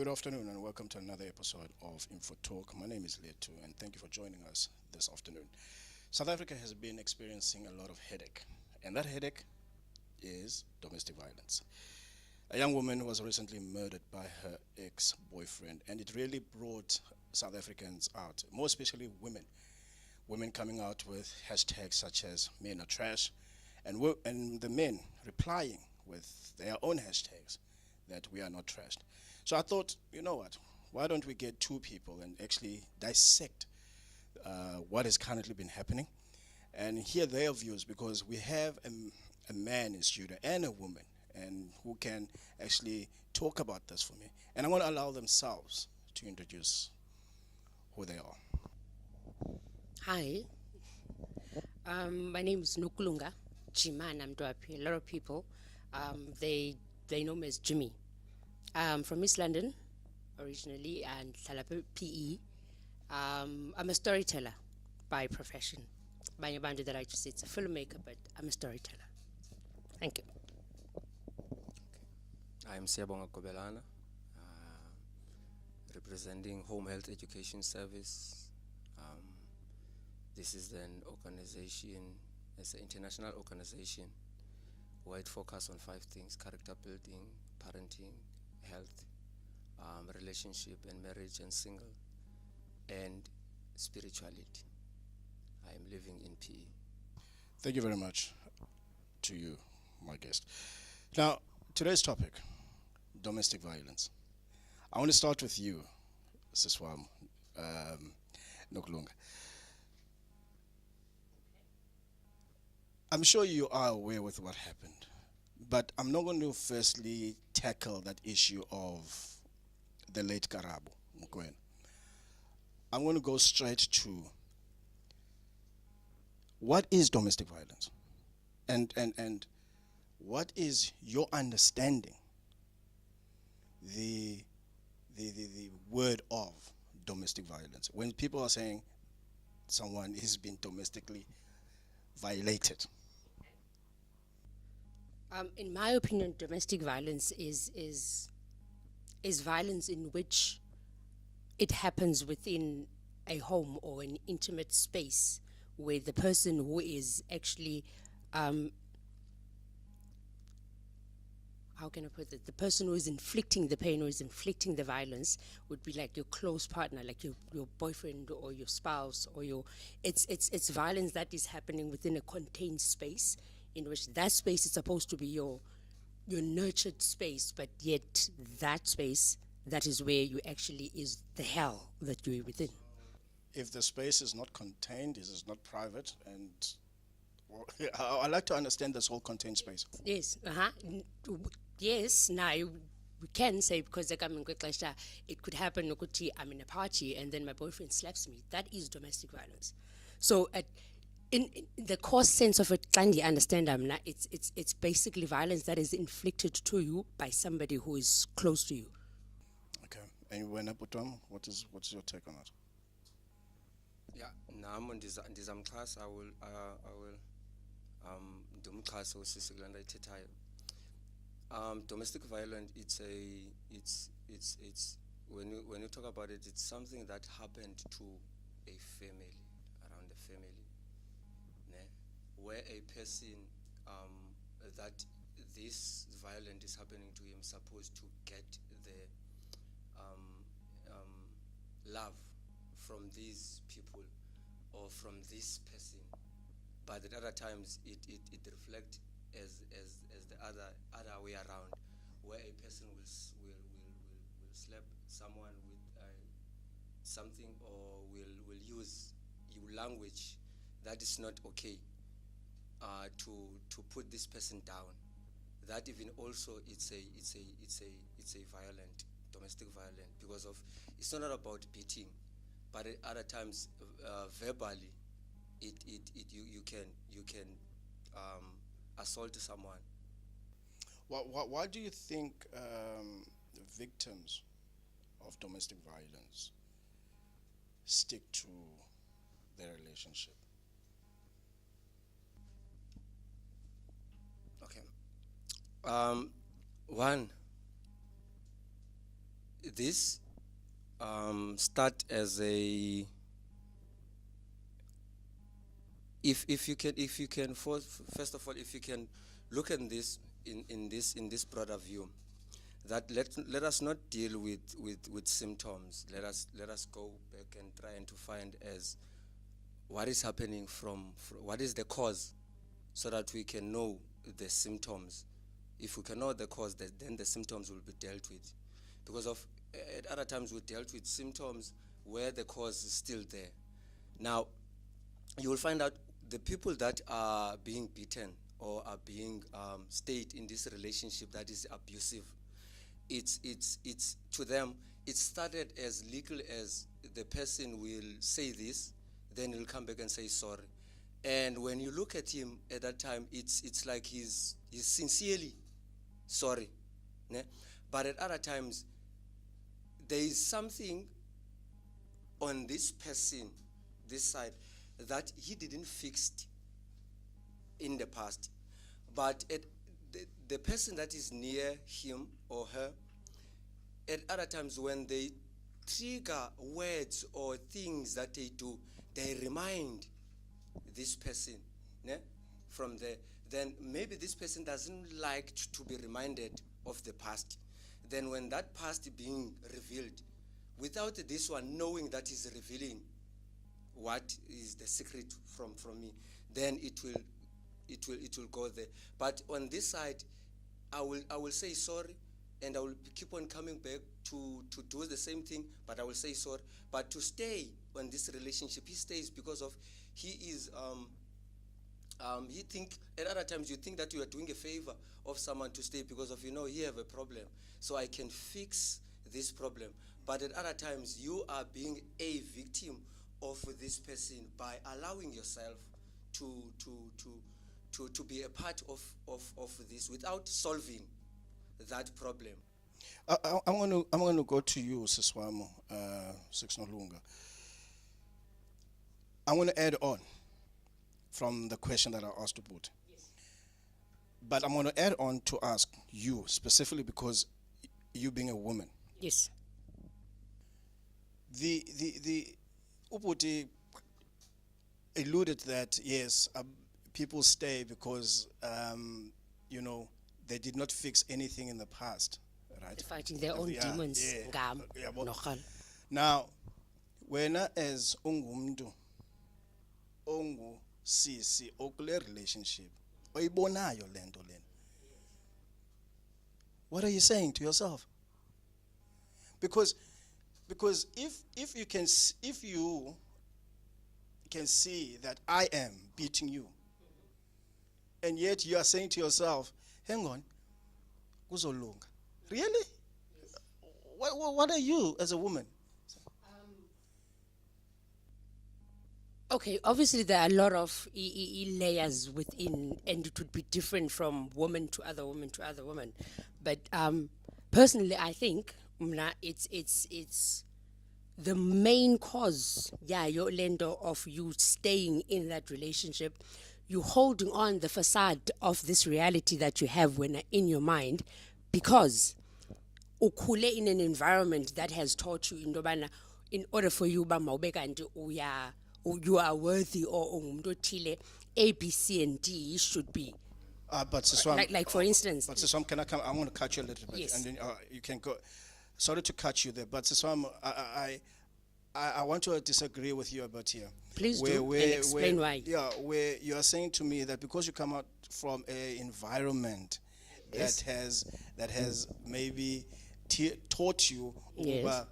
Good afternoon and welcome to another episode of In4talk. My name is Lethu and thank you for joining us this afternoon. South Africa has been experiencing a lot of headache, and that headache is domestic violence. A young woman was recently murdered by her ex-boyfriend, and it really brought South Africans out, more especially women. Women coming out with hashtags such as men are trash, and the men replying with their own hashtags that we are not trashed. So I thought, you know what, why don't we get two people and actually dissect what has currently been happening and hear their views, because we have a man in studio and a woman and who can actually talk about this for me. And I'm going to allow themselves to introduce who they are. Hi, my name is Nukulunga, Jimana Mntwapi. A lot of people, they know me as Jimmy. I'm from East London originally and Hlala PE. I'm a storyteller by profession. By a band that I just say it's a filmmaker, but I'm a storyteller. Thank you. I'm Siyabonga Gobelana, representing Home Health Education Service. This is an organization, it's an international organization where it focuses on 5 things: character building, parenting, health, relationship and marriage and single, and spirituality. I am living in PE. Thank you very much to you, my guest. Now, today's topic, domestic violence. I want to start with you, Siswam Nokulunga. I'm sure you are aware with what happened, but I'm not going to firstly tackle that issue of the late Karabo Mokoena. I'm going to go straight to what is domestic violence, and what is your understanding the word of domestic violence when people are saying someone is being domestically violated. In my opinion, domestic violence is violence in which it happens within a home or an intimate space where the person who is actually how can I put it? The person who is inflicting the pain, who is inflicting the violence, would be like your close partner, like your boyfriend or your spouse or your. It's violence that is happening within a contained space, in which that space is supposed to be your nurtured space, but yet that space, that is where you actually is the hell that you're within. If the space is not contained, it is not private, and well, I like to understand this whole contained space. Yes, yes. Now we can say, because like I'm in Kweklasha, it could happen. Nokuthi, I'm in a party and then my boyfriend slaps me. That is domestic violence. So in the core sense of it, kindly understand, it's basically violence that is inflicted to you by somebody who is close to you. Okay. And when what's your take on it? Yeah, nami ndizamxhasa. I will ndimxhase usisigulana ayithethayo. Domestic violence, it's when you talk about it, it's something that happened to a family, around the family, ne? Where a person that this violence is happening to him supposed to get the love from these people or from this person, but at other times it reflects as the other way around, where a person will slap someone with something, or will use language that is not okay, to put this person down. That even also it's a violent domestic violence, because of it's not about beating, but at other times verbally you can assault someone. Why do you think victims of domestic violence stick to their relationship? Okay. One, this start as a, if you can first of all, if you can look at this in this broader view, that let us not deal with symptoms. Let us go back and try and to find as what is happening from what is the cause, so that we can know the symptoms. If we can know the cause, then the symptoms will be dealt with. Because of at other times we dealt with symptoms where the cause is still there. Now, you will find out the people that are being beaten or are being stayed in this relationship that is abusive, it's to them, it started as little as the person will say this, then he'll come back and say sorry. And when you look at him at that time, it's like he's sincerely sorry. Ne? But at other times, there is something on this person, this side, that he didn't fix in the past. But the person that is near him or her, at other times when they trigger words or things that they do, they remind this person, ne, from there. Then maybe this person doesn't like to be reminded of the past. Then when that past being revealed, without this one knowing that is revealing what is the secret from me, then it will go there. But on this side, I will say sorry, and I will keep on coming back to do the same thing, but I will say sorry. But to stay on this relationship, he stays because of he is he think at other times you think that you are doing a favor of someone to stay because of, he have a problem, so I can fix this problem. But at other times you are being a victim of this person by allowing yourself to be a part of this without solving that problem. I'm going to go to you, Siswamo, Sixnolunga. I'm going to add on from the question that I asked about. Yes. But I'm going to add on to ask you specifically because you being a woman. Yes. The Uputi alluded that yes, people stay because they did not fix anything in the past, right? They're fighting their own demons. Yeah. Nogal. Now, wena as ungumntu sisi okule relationship oyibonayo lento lena, what are you saying to yourself? Because if you can see that I am beating you, and yet you are saying to yourself, hang on, kuzolunga. Really? What are you as a woman? Okay, obviously there are a lot of layers within, and it would be different from woman to other woman to other woman. But personally, I think it's the main cause, your lendo of you staying in that relationship. You holding on the facade of this reality that you have when in your mind, because ukhule in an environment that has taught you in order for you you are worthy, or A, B, C, and D should be. But Siswam, like for instance. But Siswam, can I come? I want to cut you a little bit, Yes. and then you can go. Sorry to cut you there, but Siswam, I want to disagree with you about here. Please do, and explain why. Yeah, where you are saying to me that because you come out from an environment Yes. that has maybe taught you Yes.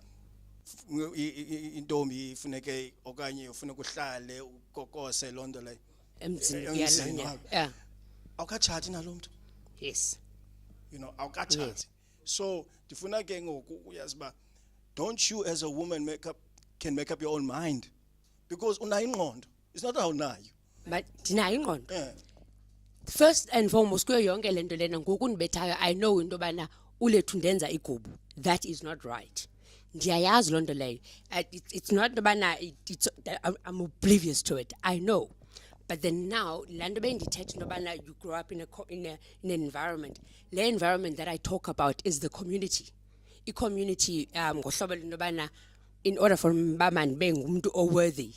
intombi ifuneke okanye ufuneka uhlale ukokose lonto le Emzini emzini yalo, wakho. yeah. Awukatshati nalomntu, Yes. awukatshati. Yes. So ndifuna ke ngoku uyazi ba, don't you as a woman can make up your own mind, because unayo ingqondo. It's not awunayo. But dinayo ingqondo. Yeah. First and foremost, kuyo yonke lento lena ngoku ndibethayo, I know into bana ulethu ndenza igubu. That is not right. Ndiyayazi loo nto leyo. It's not bana I'm oblivious to it. I know. But then now, lando bendithetha into bana you grow up in an environment. The environment that I talk about is the community. i-community ngohlobo lentobana in order for mbama ndibe ngumuntu oworthy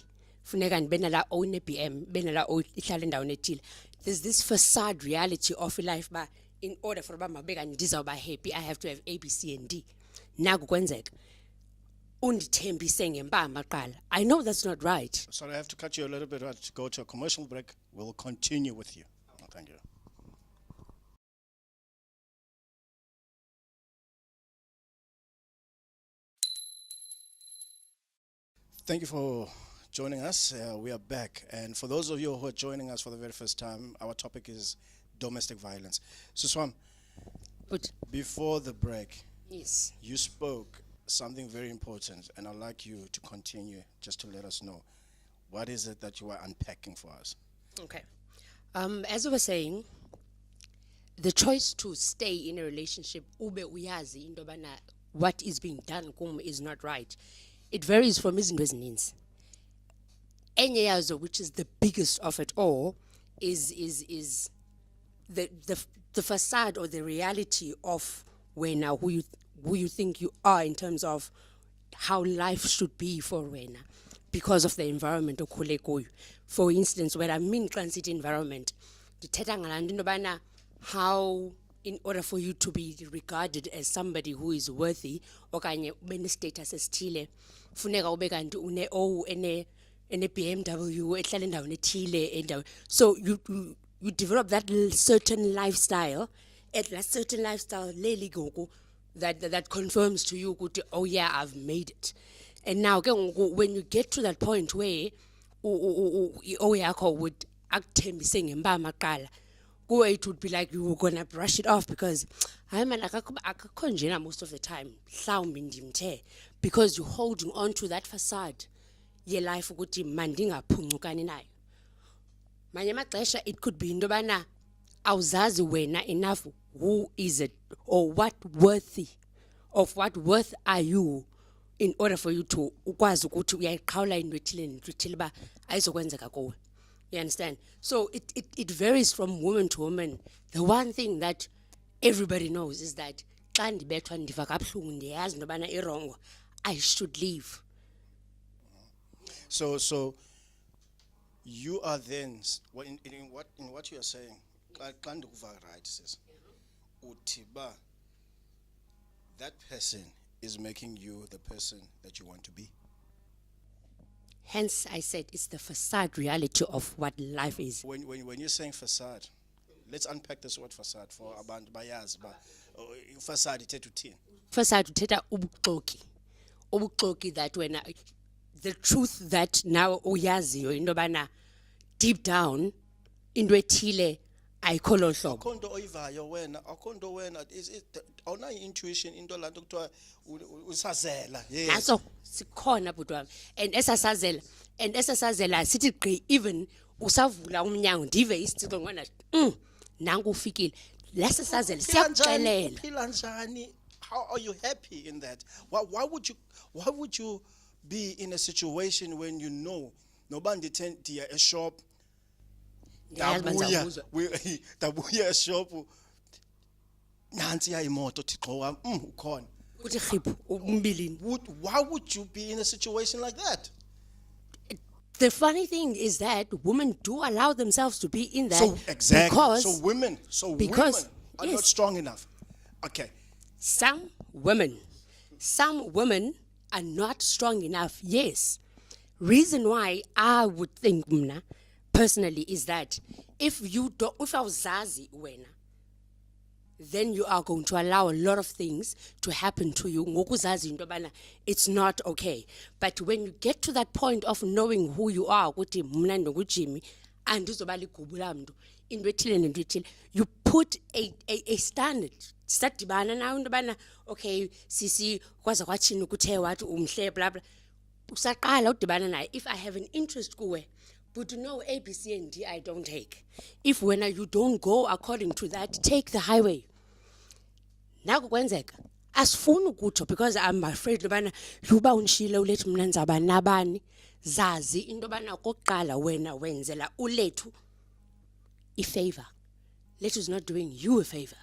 funeka ndibe nala own BM benala ihlala endaweni ethile. There's this facade reality of life ba in order for uba mabeka ndizawuba happy I have to have A, B, C and D. Naku kwenzeka undithembise ngempama qala. I know that's not right. Sorry, I have to cut you a little bit. I have to go to a commercial break. We'll continue with you. Oh, thank you. Thank you for joining us. We are back. And for those of you who are joining us for the very first time, our topic is domestic violence. Suswam, But before the break, yes. you spoke something very important, and I'd like you to continue just to let us know. What is it that you are unpacking for us? Okay. As I was saying, the choice to stay in a relationship, ube uyazi into bana what is being done kum is not right. It varies from izinto ezininzi. Enye yazo, which is the biggest of it all, is the facade or the reality of wena who you think you are in terms of how life should be for wena because of the environment okhule kuyo. For instance, when I mean transit environment, dithetha ngalanto into bana how in order for you to be regarded as somebody who is worthy okanye ube ne-status esithile funeka ube kanti une-O ene BMW ehlala endaweni ethile endaweni. So you develop that certain lifestyle, at that certain lifestyle leli goku that confirms to you ukuthi, oh yeah, I've made it. And now when you get to that point where i-O yakho would akuthembise ngempama qala, it would be like you were gonna brush it off because I'm like akakho njena most of the time mhlawumbi ndimthe, because you're holding on to that facade ye life ukuthi mandingaphunqukani nayo. Manye amaxesha it could be into bana awuzazi wena enough who is it or what worth are you in order for you to ukwazi ukuthi uyayiqhawula into ethile nento ethile ba ayizokwenzeka kuwe. You understand? So it varies from woman to woman. The one thing that everybody knows is that xa ndibethwa ndiva kabuhlungu ndiyazi into bana irongo, I should leave. So you are then in what you are saying, xa ndikuva right sis, uthi ba that person is making you the person that you want to be. Hence I said it's the facade reality of what life is. When you're saying facade, let's unpack this word facade for abantu bayazi ba facade ithetha uthini. Facade uthetha ubuxoki that when the truth that now uyaziyo into bana deep down into ethile ayikho lo hlobo. Akhondo oyivayo wena, akhondo wena is it awuna intuition into lanto kuthiwa usazela. Yes. Naso sikhona butwa and esasazela sithi gqi even usavula umnyango ndive isithixo ngona nangu ufikile lesasazela siyakuxelela. Uphila njani? How are you happy in that? Why would you be in a situation when you know nobody ndiya a shop dabuya shop nansi ya imoto thixo wam ukhona uthi khiphu umbilini. Why would you be in a situation like that? The funny thing is that women do allow themselves to be in that. So exactly. Because women are not strong enough. Okay. Some women are not strong enough. Yes. Reason why I would think mna personally is that if awuzazi wena, then you are going to allow a lot of things to happen to you. Ngokuzazi into bana it's not okay. But when you get to that point of knowing who you are, ukuthi mna ndingujimmy andizoba ligubula mntu into ethile nento ethile, you put a standard. Sadibana nawe into bana okay sisi kwaza kwatshini ukuthe wathi umhle blah blah. Usaqala udibana naye if I have an interest kuwe, but no A, B, C and D I don't take. If when you don't go according to that, take the highway. Naku kwenzeka asifuni ukutsho because I'm afraid lobana luba unshile ulethu mna nzaba nabani zazi into bana kokuqala wena wenzela ulethu ifavor. Lethu is not doing you a favor.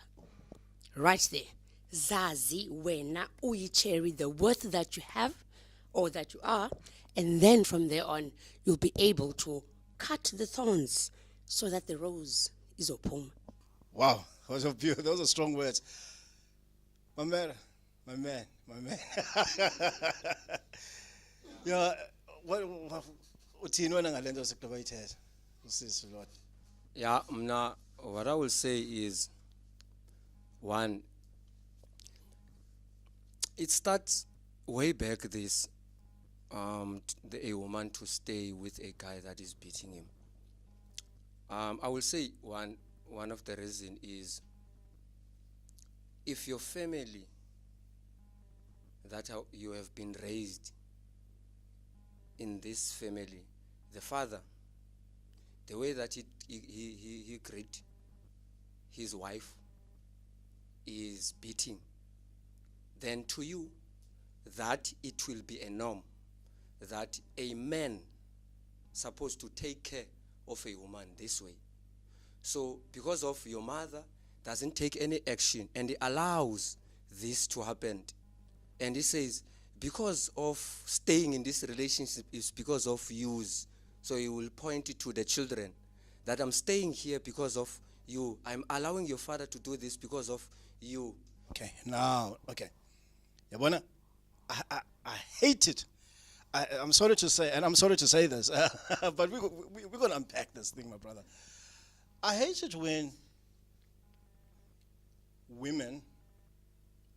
Right there. zazi wena uyicherry the worth that you have or that you are, and then from there on you'll be able to cut the thorns so that the rose is open. Wow, those are strong words. My man. Yeah, what uthini wena ngale nto sekuba bayithetha? Usisi Lord. Yeah, what I will say is, one, it starts way back this, a woman to stay with a guy that is beating him. I will say one of the reason is, if your family that you have been raised in this family, the father, the way that he greet his wife is beating, then to you that it will be a norm that a man supposed to take care of a woman this way. So because of your mother doesn't take any action and he allows this to happen, and he says because of staying in this relationship is because of use, so he will point it to the children that I'm staying here because of you, I'm allowing your father to do this because of you. Okay, now, okay. Yabona, I hate it. I'm sorry to say, and I'm sorry to say this, but we're going to unpack this thing, my brother. I hate it when women,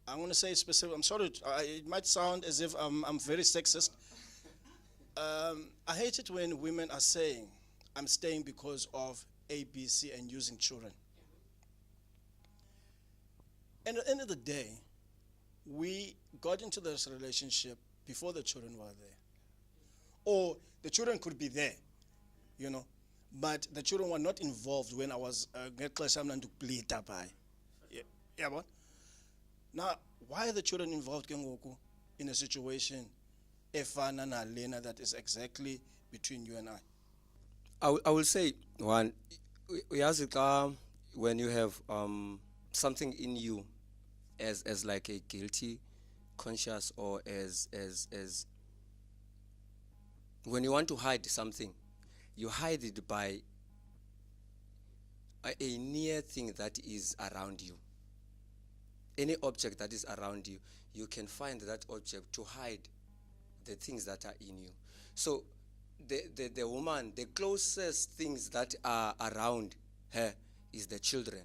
I'm going to say specific, I'm sorry, it might sound as if I'm very sexist. I hate it when women are saying, I'm staying because of A, B, C, and using children. And at the end of the day, we got into this relationship before the children were there. Or the children could be there, you know, but the children were not involved when I was to bleed up. Yeah, but now, why are the children involved in a situation efana na lena that is exactly between you and I? I will say, one, when you have something in you as like a guilty conscious, or as when you want to hide something, you hide it by a near thing that is around you. Any object that is around you, you can find that object to hide the things that are in you. So the woman, the closest things that are around her is the children.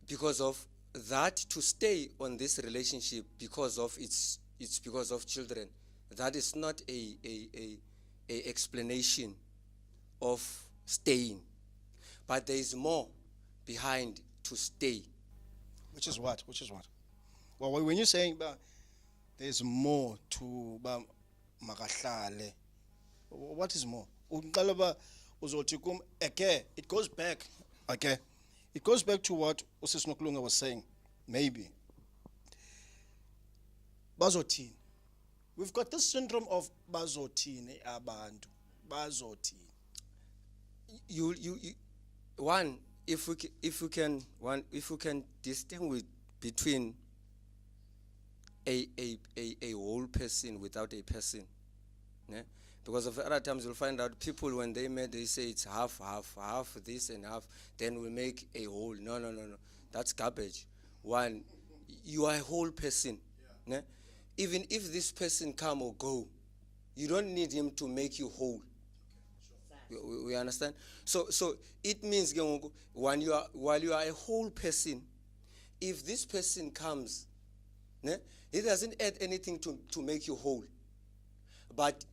Because of that, to stay on this relationship because of it's because of children, that is not a explanation of staying. But there is more behind to stay. Which is what? Well, when you're saying there's more to makahlale, what is more? Okay, it goes back. Okay, it goes back to what Usisi Nokulunga was saying. Maybe bazothini. We've got this syndrome of bazothini abantu. Bazothini. You one, if we can distinguish between a whole person without a person, né? Because of other times you'll find out people, when they met, they say it's half this and half, then we make a whole. No, that's garbage. One, you are a whole person, yeah. Né? Even if this person come or go, you don't need him to make you whole. We understand? So it means while you are a whole person, if this person comes, né, it doesn't add anything to make you whole. But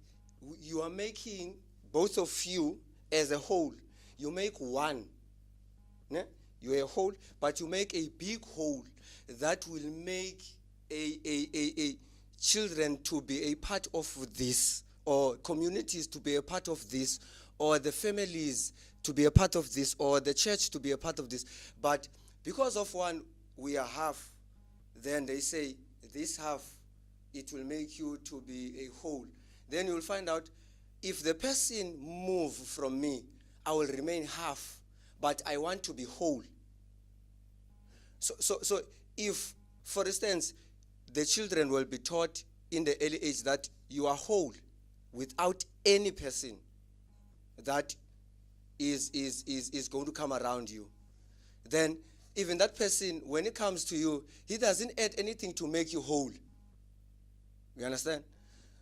you are making both of you as a whole. You make one. Né? You're a whole, but you make a big whole that will make a children to be a part of this, or communities to be a part of this, or the families to be a part of this, or the church to be a part of this. But because of one, we are half, then they say this half, it will make you to be a whole. Then you'll find out, if the person move from me, I will remain half, but I want to be whole. So if For instance, the children will be taught in the early age that you are whole without any person that is going to come around you. Then even that person, when it comes to you, he doesn't add anything to make you whole. You understand?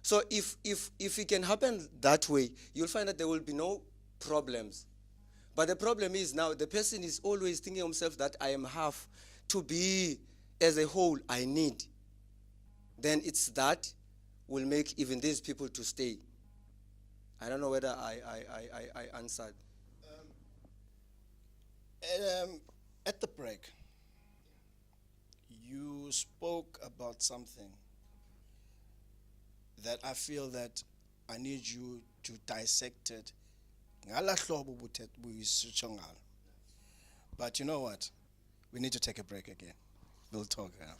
So if it can happen that way, you'll find that there will be no problems. But the problem is now the person is always thinking himself that I am half. To be as a whole, I need. Then it's that will make even these people to stay. I don't know whether I answered. At the break, you spoke about something that I feel that I need you to dissect it. But you know what? We need to take a break again. We'll talk now.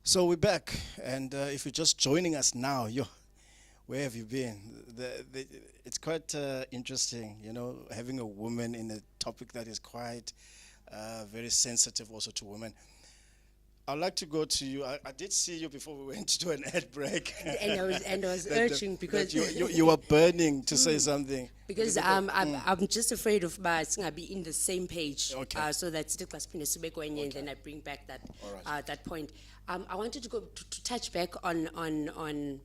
So we're back, and if you're just joining us now, where have you been? It's quite interesting, having a woman in a topic that is quite very sensitive also to women. I'd like to go to you. I did see you before we went to an ad break. And I was urging because you were burning to say something. Because I'm just afraid of it's gonna be in the same page. Okay. So that's the class and then I bring back that that point. I wanted to go to touch back on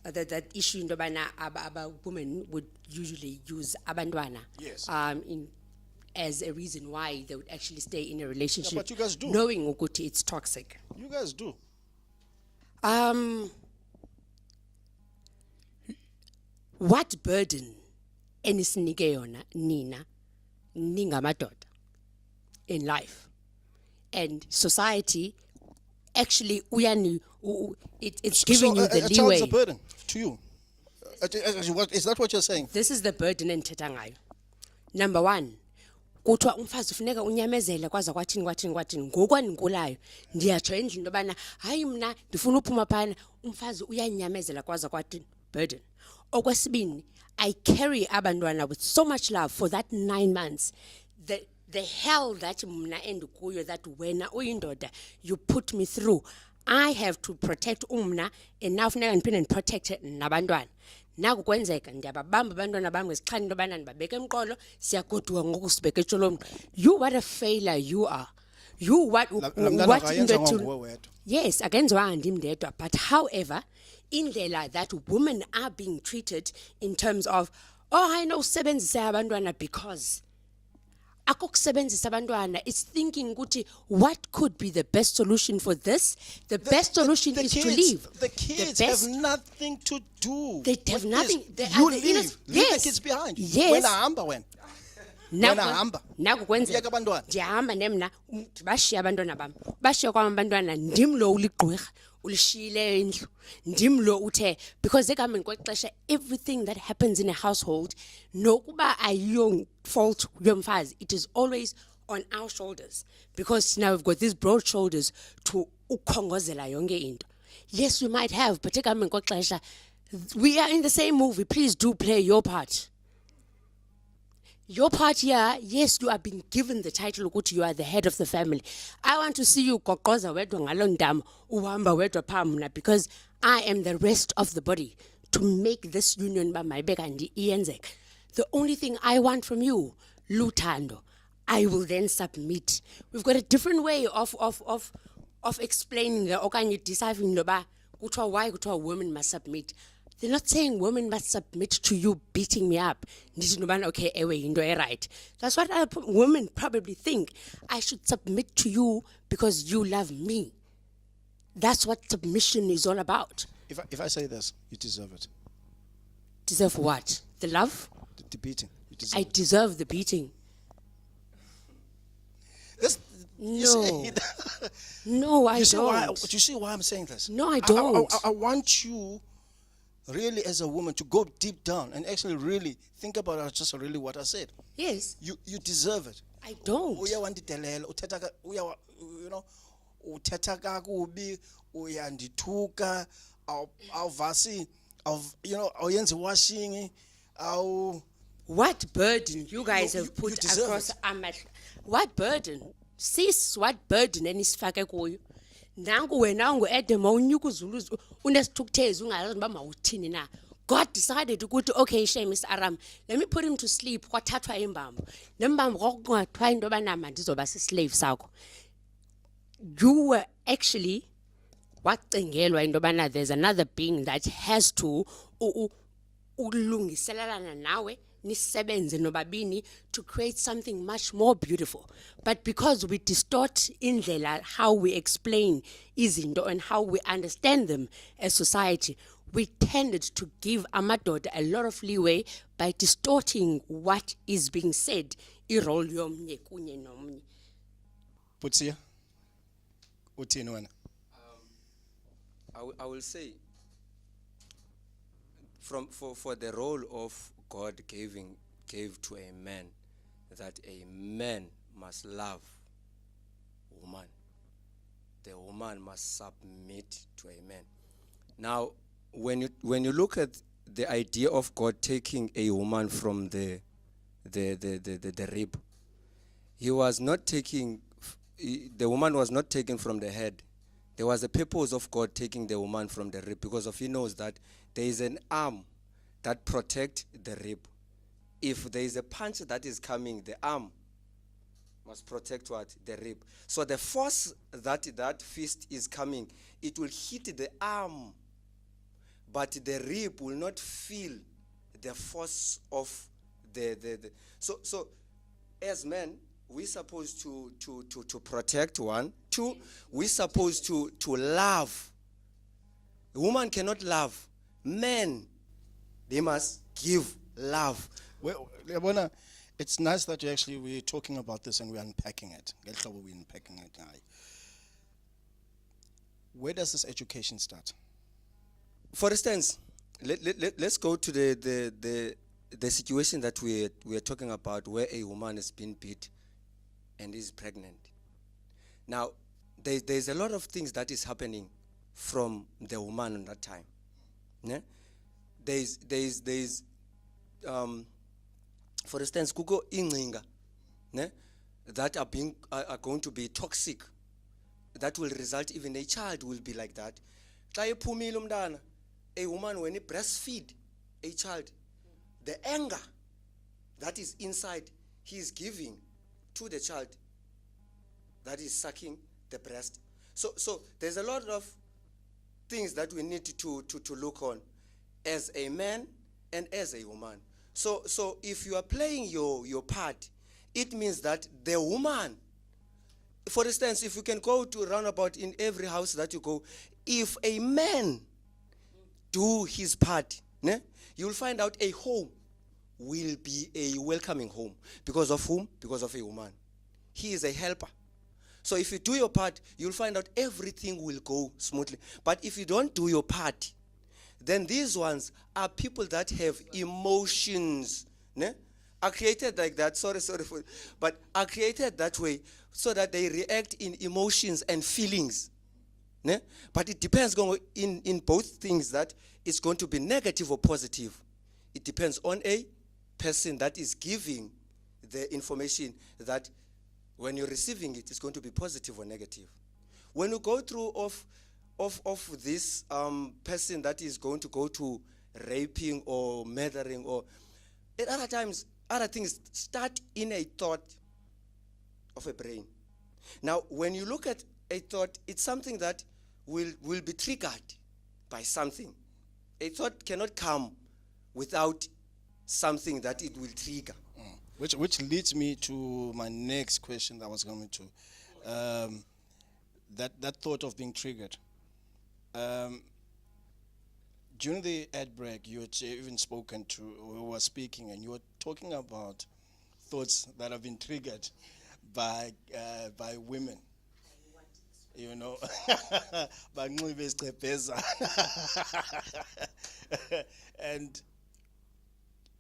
that issue about women would usually use abantwana. Yes. As a reason why they would actually stay in a relationship. But you guys do. Knowing ukuthi it's toxic. You guys do. What burden enisinike yona nina ningamadoda in life, and society actually it's giving you the a leeway. child's a burden to you. Is that what you're saying? This is the burden endithetha ngayo. Number one, kuthiwa umfazi ufuneka unyamezele kwaza kwathini ngokwanikulayo ndiyatsho endlini into yobana hayi mna ndifuna uphuma phana umfazi uyanyamezela kwaza kwathini burden. Okwesibini, I carry abantwana with so much love for that 9 months. The hell that mna endikuyo, that wena uyindoda you put me through, I have to protect umna, and now funeka ndiphinde protect nabantwana. Naku kwenzeka ndiyababamba abantwana bami ngesichani into yobana ndibabeke emqolo siyagoduka ngoku sibeke etsholo. You, what a failure you are. You what into yes, akenziwanga ndim ndedwa, but however indlela that women are being treated in terms of I know usebenzisa abantwana because akokusebenzisa abantwana, it's thinking ukuthi what could be the best solution for this. The best solution is kids, to leave. The kids have nothing to do. They have with nothing. This. You leave the kids behind. Yes. When ahamba wena. Naku kwenza ndihamba nemna bashiya abantwana bami, bashiya kwam abantwana ndim lo uligqwirha ulishiyile endlu, ndim lo uthe, because ekuhambeni kwexesha everything that happens in a household nokuba ayiyo fault yomfazi, it is always on our shoulders, because now we've got these broad shoulders to ukhongozela yonke into. Yes, we might have, but ekuhambeni kwexesha we are in the same movie. Please do play your part. Your part here, yes, you are being given the title ukuthi you are the head of the family. I want to see you kokoza wedwa ngaloo ndawo uhamba wedwa phaa mna, because I am the rest of the body to make this union mayibe kanti iyenzeka. The only thing I want from you, luthando. I will then submit. We've got a different way of explaining the okanye deciphering noba kuthiwa why kuthiwa women must submit. They're not saying women must submit to you beating me up. Okay, right. That's what women probably think. I should submit to you because you love me. That's what submission is all about. If I say this, you deserve it. Deserve what? The love? The beating. I deserve the beating. No. No, I don't. You see why I'm saying this? No, I don't. I want you really as a woman to go deep down and actually really think about just really what I said. Yes. You deserve it. I don't. Uthetha kakubi, uyandithuka, awuvasi, awuyenzi washing, What burden you guys You- have you put deserve across it. what burden? Sis, what burden enisifake kuyo? Nangu wena ungu-Adam awunyuka uzulu unesithukuthezi ungayazi uba mawuthini na. God decided ukuthi okay shame Mr. Aram, let me put him to sleep kwathathwa imbambo. Nembambo kwakungathiwa into yoba nama ndizoba sislave sakho. You were actually wacingelwa into yobana there's another being that has to ulungiselelana nawe nisebenze nobabini to create something much more beautiful. But because we distort indlela how we explain izinto and how we understand them as society, we tended to give amadoda a lot of leeway by distorting what is being said irole yomnye kunye nomnye. Putsia, uthini wena? I will say, for the role of God gave to a man, that a man must love woman. The woman must submit to a man. Now, when you look at the idea of God taking a woman from the rib, he was not taking, the woman was not taken from the head. There was a purpose of God taking the woman from the rib, because he knows that there is an arm that protects the rib. If there is a punch that is coming, the arm must protect what? The rib. So the force that fist is coming, it will hit the arm, but the rib will not feel the force of the. So as men, we're supposed to protect one. Two, we're supposed to love. A woman cannot love. Men, they must give love. Well, Siyabonga, it's nice that we're talking about this and we're unpacking it. We're unpacking it. Where does this education start? For instance, let's go to the situation that we are talking about, where a woman has been beat and is pregnant. Now, there's a lot of things that is happening from the woman at that time. Yeah? There's for instance, kuko ingcinga, ne, that are going to be toxic, that will result even a child will be like that. A woman, when it breastfeed a child, the anger that is inside, he is giving to the child that is sucking the breast. So there's a lot of things that we need to look on as a man and as a woman. So if you are playing your part, it means that the woman, for instance, if you can go to roundabout in every house that you go, if a man do his part, ne, you'll find out a home will be a welcoming home. Because of whom? Because of a woman. He is a helper. So if you do your part, you'll find out everything will go smoothly. But if you don't do your part, then these ones are people that have emotions, ne? Are created like that, but are created that way so that they react in emotions and feelings. Ne? But it depends in both things, that it's going to be negative or positive. It depends on a person that is giving the information, that when you're receiving it, it's going to be positive or negative. When you go through of this person that is going to go to raping or murdering, or at other times, other things start in a thought of a brain. Now, when you look at a thought, it's something that will be triggered by something. A thought cannot come without something that it will trigger. Which leads me to my next question that I was going to. That thought of being triggered. During the ad break, you had even spoken to, we were speaking, and you were talking about thoughts that have been triggered by women. You know, and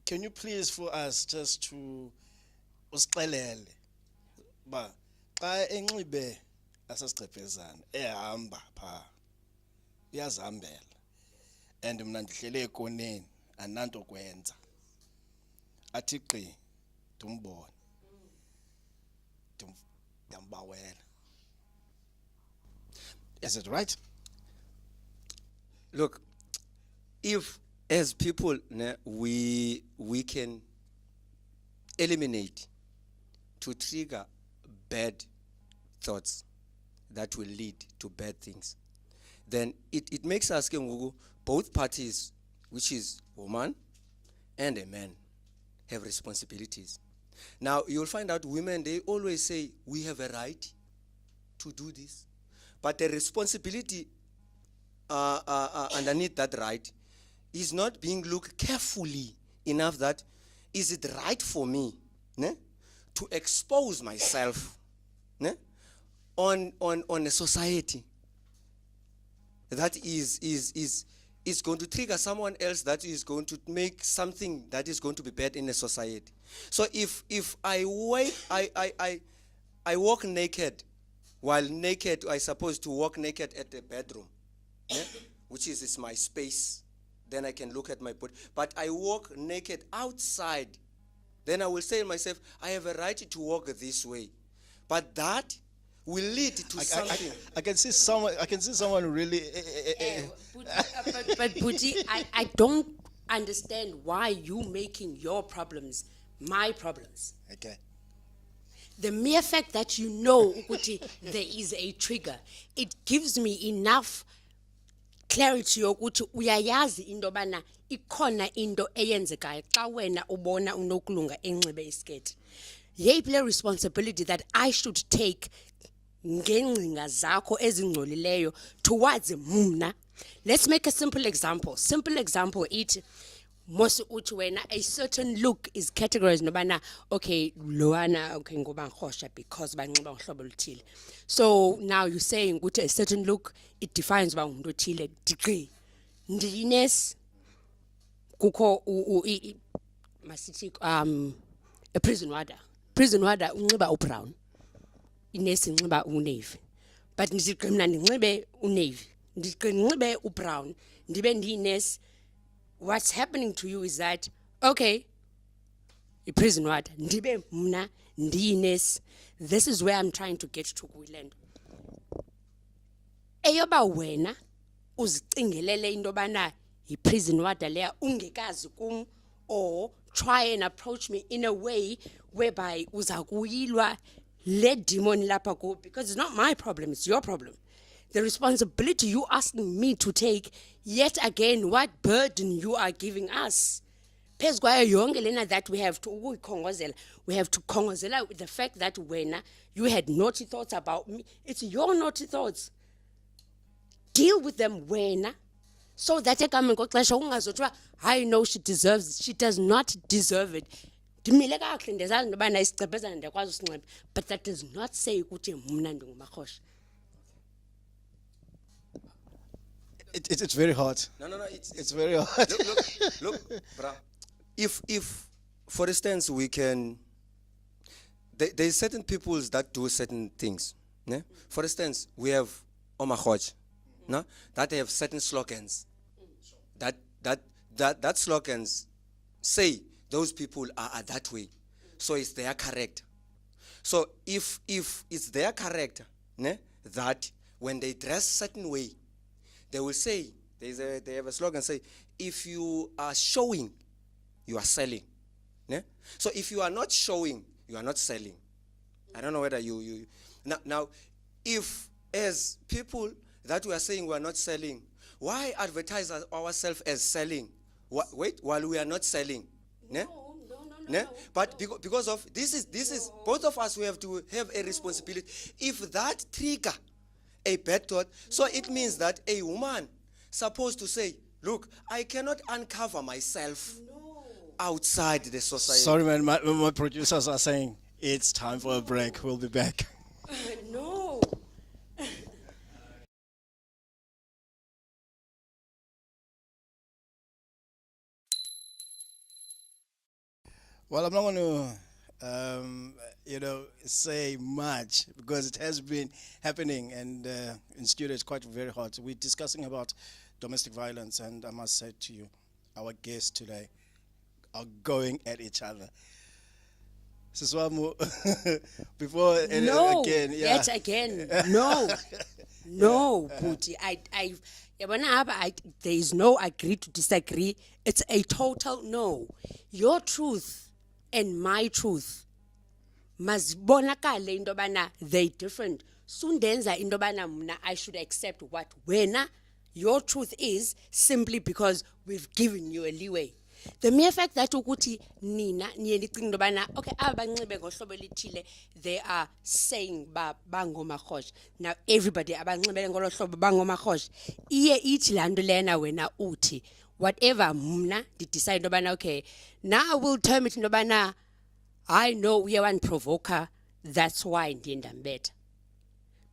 can you please for us just to usixelele ba xa enxibe asasichebhezana ehamba pha iyazihambela and mna ndihlele ekoneni ananto kwenza athi qi dumbone dambawela. Is it right? Look, if as people we can eliminate to trigger bad thoughts that will lead to bad things, then it makes us both parties, which is woman and a man, have responsibilities. Now you'll find out women, they always say we have a right to do this, but the responsibility underneath that right is not being looked carefully enough. That is it right for me to expose myself on a society that is going to trigger someone else, that is going to make something that is going to be bad in a society. So if I walk naked, while naked I supposed to walk naked at the bedroom, which is my space, then I can look at my body. But I walk naked outside, then I will say to myself, I have a right to walk this way. But that will lead to something. I can see someone really. But Buti, I don't understand why you making your problems my problems. Okay. The mere fact that you know ukuthi there is a trigger, it gives me enough clarity yokuthi uyayazi into bana ikhona into eyenzekayo xa wena ubona unokulunga enxibe isketi. Yeyiphi le responsibility that I should take ngengcinga zakho ezingcolileyo towards mna. Let's make a simple example. Simple example, it most uthi wena a certain look is categorized nobana, okay, loana okay ngoba ngihosha because banxiba ngohlobo oluthile. So now you're saying ukuthi a certain look, it defines ba umuntu othile. Degree ndines kukho masithi a prison warder unxiba ubrown, inesi inxiba unavy, but ndithi mina ndinxibe unavy, ndinxibe ubrown, ndibe ndiyinesi. What's happening to you is that, okay, a prison warder, ndibe mna ndiyinesi. This is where I'm trying to get to kuland. Eyoba wena uzicingelele into bana yi-prison warder leya ungekazi kum, or try and approach me in a way whereby uza kuyilwa le demon lapha kuwe, because it's not my problem, it's your problem. The responsibility you asking me to take, yet again, what burden you are giving us. Phezu kwayo yonke lena that we have to ukuyikhongozela, we have to khongozela with the fact that when you had naughty thoughts about me, it's your naughty thoughts. Deal with them when, so that I know she does not deserve it. But that does not say ukuthi mna ndingumakhoshi. It's very hard. No, It's very hard. Look, bruh. If, for instance, we can, there's certain peoples that do certain things. Ne? For instance, we have Omakhoj, no? That have certain slogans. That slogans say those people are that way. So it's their character. So if it's their character, ne, that when they dress certain way, they will say, they have a slogan say, if you are showing, you are selling. Ne? So if you are not showing, you are not selling. I don't know whether you now if as people that we are saying we are not selling, why advertise ourselves as selling? Wait, while we are not selling. Ne? No. But because of this is both of us, we have to have a responsibility. If that trigger a bad thought, so it means that a woman supposed to say, look, I cannot uncover myself outside the society. Sorry, man, my producers are saying it's time for a break. We'll be back. No. Well, I'm not going to, say much because it has been happening, and in studio it's quite very hot. We're discussing about domestic violence, and I must say to you, our guest today, are going at each other. Siswamu, before and No, again, yeah. yet again, no, no, Booty. There is no agree to disagree. It's a total no. Your truth and my truth mazibonakale into yobana they different. Sundenza into yobana mna I should accept what wena your truth is simply because we've given you a leeway. The mere fact that ukuthi nina niye nicinga into yobana okay abanxibe ngohlobo elithile they are saying bangomakhosh. Now everybody abanxibele ngolo hlobo bangomakhosh. Iye ithi lanto lena wena uthi whatever mna decide into yobana okay now I will term it into yobana I know we are one provoker, that's why ndiyenda better.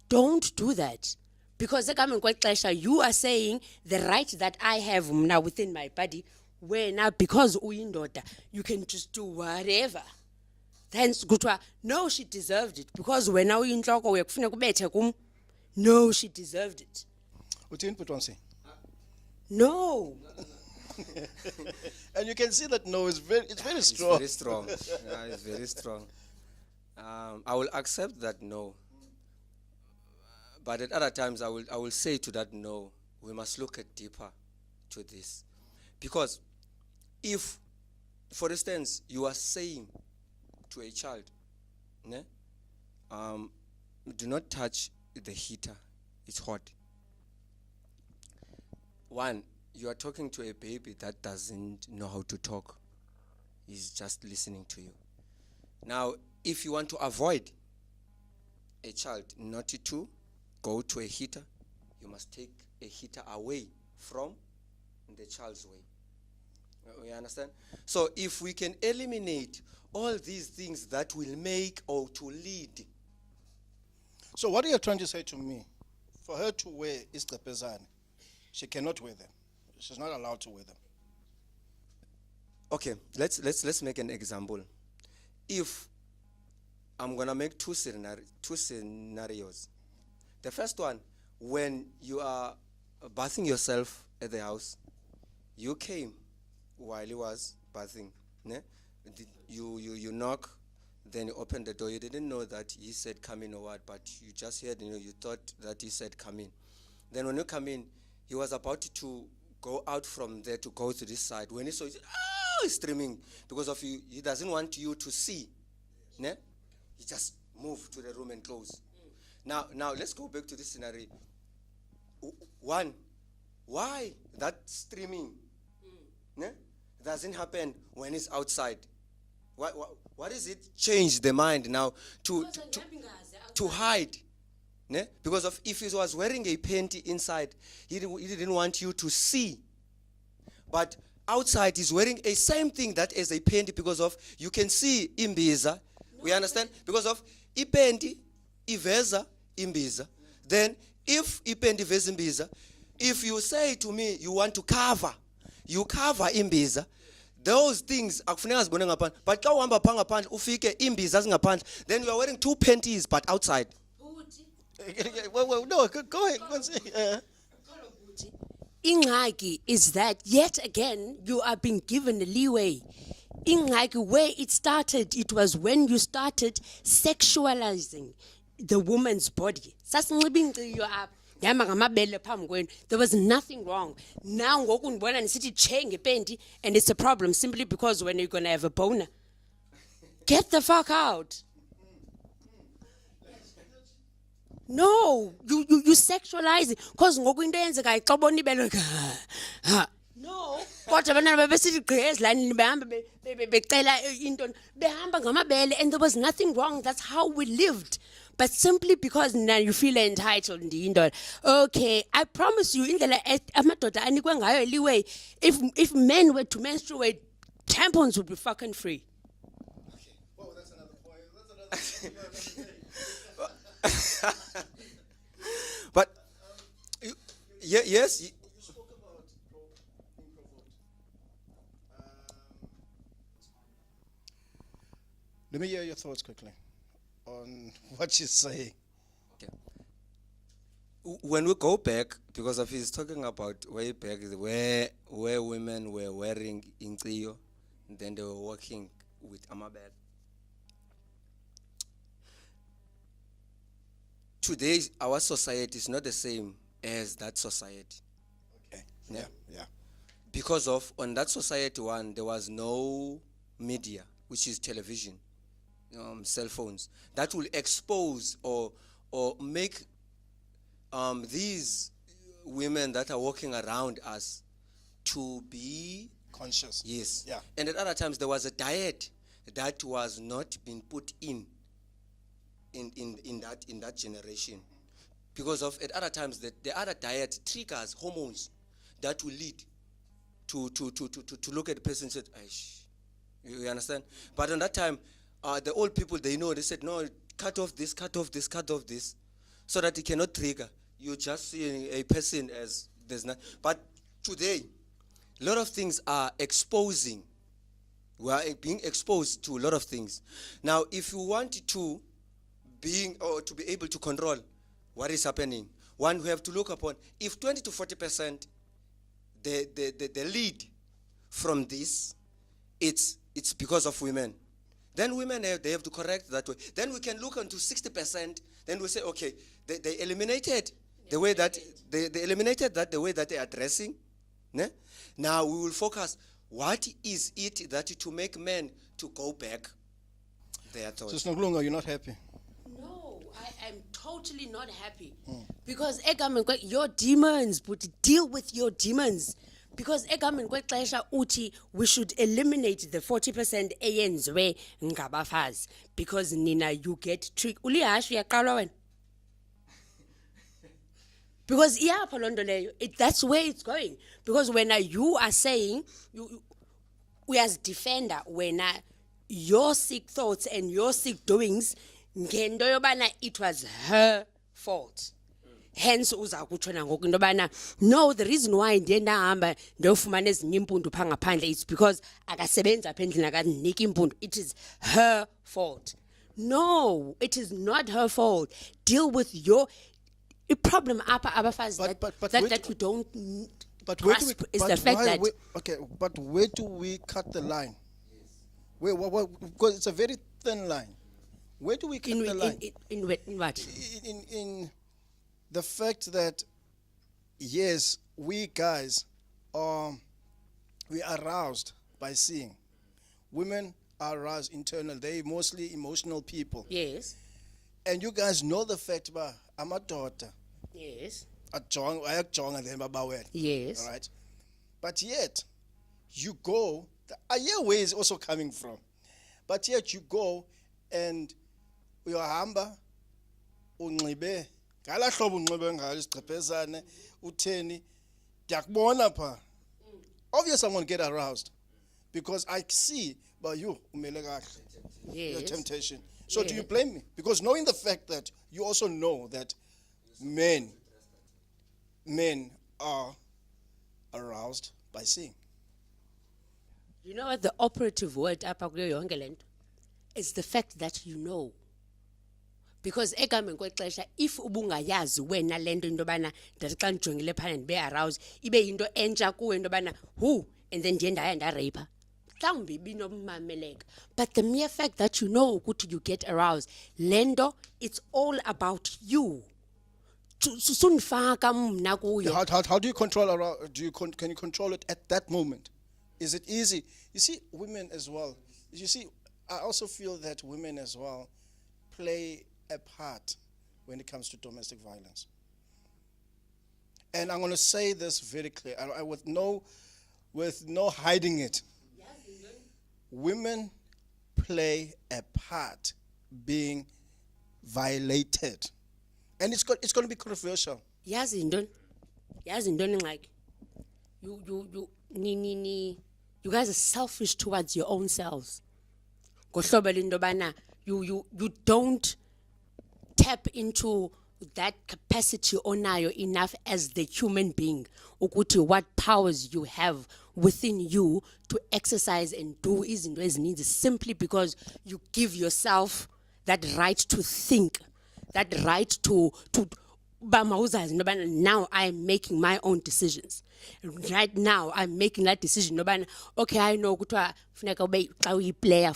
Don't do that. Because you are saying the right that I have now within my body, where now because uyindoda, you can just do whatever. Hence, no, she deserved it. Because when now no, she deserved it. Mntwapi? No. And you can see that no is very strong. It's very strong. Yeah, it's very strong. I will accept that no. But at other times, I will say to that no, we must look at deeper to this. Because if, for instance, you are saying to a child, ne, do not touch the heater, it's hot. One, you are talking to a baby that doesn't know how to talk. He's just listening to you. Now, if you want to avoid a child not to go to a heater, you must take a heater away from the child's way. You understand? So if we can eliminate all these things that will make or to lead. So what are you trying to say to me? For her to wear isqepezane, she cannot wear them. She's not allowed to wear them. Okay, let's make an example. If I'm gonna make two scenarios. The first one, when you are bathing yourself at the house, you came while he was bathing. Ne? You knock, then you open the door. You didn't know that he said come in or what, but you just heard, you thought that he said come in. Then when you come in, he was about to go out from there to go to this side. When he saw it, he's streaming because of you. He doesn't want you to see. Ne? He just moved to the room and closed. Now let's go back to this scenario. One, why that streaming ne, doesn't happen when it's outside? What is it change the mind now to hide? Ne? Because of if he was wearing a panty inside, he didn't want you to see. But outside he's wearing a same thing that is a panty because of you can see imbiza. We understand? Because of ipanty, iveza, imbiza. Then if ipanty iveza imbiza, if you say to me you want to cover, you cover imbiza, those things akufuneka zibone ngaphandle. But xa uhamba pha ngaphandle ufike imbiza zingaphandle, then you are wearing two panties but outside. Well, no, go ahead. Ingxaki is that yet again you are being given a leeway. Ingxaki where it started, it was when you started sexualizing the woman's body. There was nothing wrong. Now and it's a problem simply because when you're gonna have a boner. Get the fuck out. No, you sexualize it. Because no, kodwa abantwana babesithi gqezilani becela into behamba ngamabele and there was nothing wrong. That's how we lived. But simply because now you feel entitled ndiyindoda. Okay, I promise you indlela amadoda anikwe ngayo leeway, if men were to menstruate, tampons would be fucking free. Okay. Oh, that's another point. But yes. You spoke about improvement. Let me hear your thoughts quickly on what she's saying. Okay. When we go back, because of he's talking about way back where women were wearing inqiyo, then they were working with Amabel. Today, our society is not the same as that society. Okay. Yeah. Yeah. Because of, on that society one, there was no media, which is television, cell phones, that will expose or make these women that are walking around us to be Conscious. yes. Yeah. And at other times there was a diet that was not being put in that generation, because of at other times the other diet triggers hormones that will lead to look at the person and said, "Aish." You understand? But on that time, the old people, they know, they said, no, cut off this, so that it cannot trigger. You just see a person as there's not. But today, a lot of things are exposing. We are being exposed to a lot of things. Now, if you want to be able to control what is happening, one we have to look upon, if 20 to 40% the lead from this, it's because of women. Then women they have to correct that way. Then we can look into 60%. Then we say, okay, they eliminated the way that they eliminated that the way that they are dressing. Ne? Now we will focus. What is it that to make men to go back their thoughts? Sister Mlonzi, you're not happy? No, I am totally not happy. Because your demons, but deal with your demons. Because uti we should eliminate the 40% eyenzwe ngabafazi, because nina you get trick. Ulihash uyaqala wena. Because that's where it's going. Because when you are saying we as defender, when your sick thoughts and your sick doings, ngento yobana it was her fault. Hence uza kutshona ngoku into yobana no, the reason why ndiye ndahamba ndiyofumana ezinye impundu phaa ngaphandle is because akasebenzi apha endlini akandinika impundu. It is her fault. No, it is not her fault. Deal with your problem apha abafazi that we don't grasp is the fact that but where do we cut the line? Where because it's a very thin line. Where do we cut the line? In what? In the fact that, yes, we guys we are aroused by seeing. Women are aroused internal. They're mostly emotional people. Yes. And you guys know the fact about I'm a daughter. Yes. Yes. All right. But yet, you go, where is also coming from. But yet you go and uyahamba unxibe ngala hlobo unxibe ngalo isigqebhezane utheni ndiyakubona pha. Obviously I'm going to get aroused because I see but you umele kahle. Your temptation. So do you blame me? Because knowing the fact that you also know that men are aroused by seeing. You know what the operative word apha kuyo yonke lento is the fact that you know. Because egameni kwexesha if ubungayazi wena lento into bana ndathi xa njongile phana ndibe aroused ibe into entsha kuwe into bana who and then ndiye ndaya ndarape. Mhlawumbi binomameleka. But the mere fact that you know ukuthi you get aroused, lento, it's all about you. Sunifaka mna kuyo. How do you control aroused? Can you control it at that moment? Is it easy? You see, women as well. You see, I also feel that women as well play a part when it comes to domestic violence. And I'm going to say this very clear, with no hiding it. Women play a part being violated, and it's going to be controversial. Yazi ndoni like you guys are selfish towards your own selves. Ngohlobo lento bana you don't tap into that capacity onayo enough as the human being ukuthi what powers you have within you to exercise and do izinto ezininzi simply because you give yourself that right to think, that right to now I'm making my own decisions. Right now I'm making that decision. Okay, I know player.